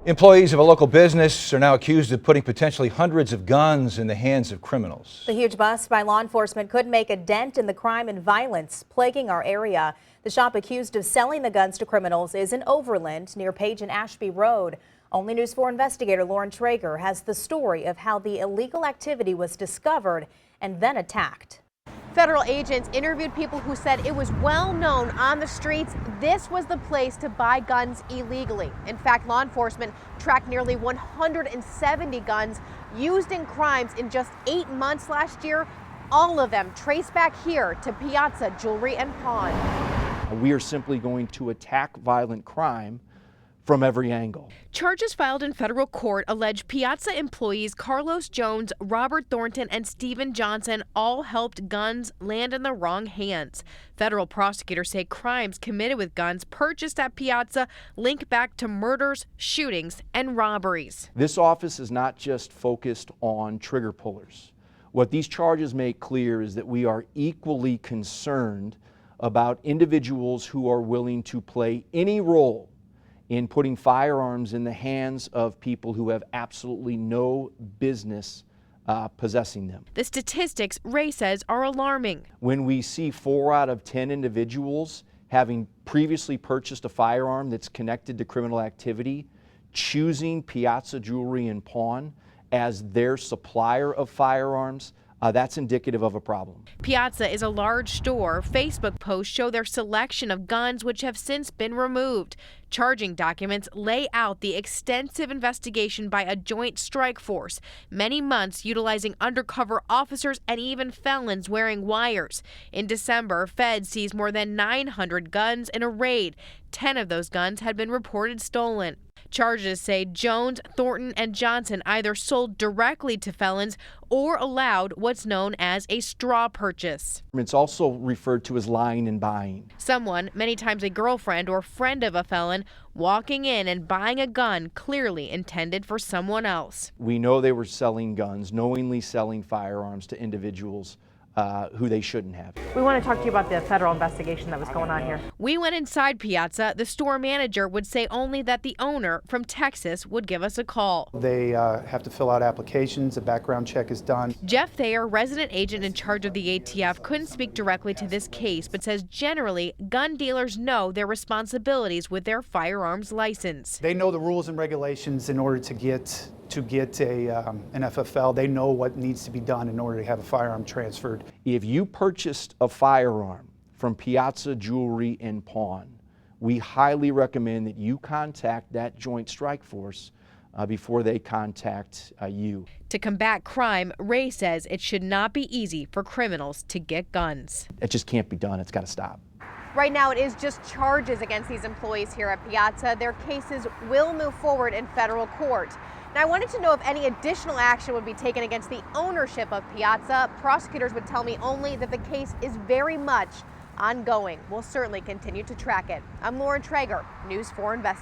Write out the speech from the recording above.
Employees of a local business are now accused of putting potentially hundreds of guns in the hands of criminals. The huge bust by law enforcement could make a dent in the crime and violence plaguing our area. The shop accused of selling the guns to criminals is in Overland near Page and Ashby Road. Only News 4 investigator Lauren Traeger has the story of how the illegal activity was discovered and then attacked. Federal agents interviewed people who said it was well known on the streets this was the place to buy guns illegally. In fact, law enforcement tracked nearly 170 guns used in crimes in just 8 months last year. All of them traced back here to Piazza Jewelry and Pawn. We are simply going to attack violent crime from every angle. Charges filed in federal court allege Piazza employees Carlos Jones, Robert Thornton, and Stephen Johnson all helped guns land in the wrong hands. Federal prosecutors say crimes committed with guns purchased at Piazza link back to murders, shootings, and robberies. This office is not just focused on trigger pullers. What these charges make clear is that we are equally concerned about individuals who are willing to play any role in putting firearms in the hands of people who have absolutely no business possessing them. The statistics, Ray says, are alarming. When we see 4 out of 10 individuals having previously purchased a firearm that's connected to criminal activity, choosing Piazza Jewelry and Pawn as their supplier of firearms, that's indicative of a problem. Piazza is a large store. Facebook posts show their selection of guns, which have since been removed. Charging documents lay out the extensive investigation by a joint strike force, many months utilizing undercover officers and even felons wearing wires. In December, feds seized more than 900 guns in a raid. 10 of those guns had been reported stolen. Charges say Jones, Thornton, and Johnson either sold directly to felons or allowed what's known as a straw purchase. It's also referred to as lying and buying. Someone, many times a girlfriend or friend of a felon, walking in and buying a gun clearly intended for someone else. We know they were selling guns, knowingly selling firearms to individuals who they shouldn't have. We want to talk to you about the federal investigation that was going on here. We went inside Piazza. The store manager would say only that the owner from Texas would give us a call. They have to fill out applications. A background check is done. Jeff Thayer, resident agent in charge of the ATF, couldn't speak directly to this case, but says generally gun dealers know their responsibilities with their firearms license. They know the rules and regulations in order to get an FFL. They know what needs to be done in order to have a firearm transferred. If you purchased a firearm from Piazza Jewelry and Pawn, we highly recommend that you contact that joint strike force before they contact you. To combat crime, Ray says it should not be easy for criminals to get guns. It just can't be done. It's got to stop. Right now, it is just charges against these employees here at Piazza. Their cases will move forward in federal court. Now, I wanted to know if any additional action would be taken against the ownership of Piazza. Prosecutors would tell me only that the case is very much ongoing. We'll certainly continue to track it. I'm Lauren Traeger, News 4 Investigator.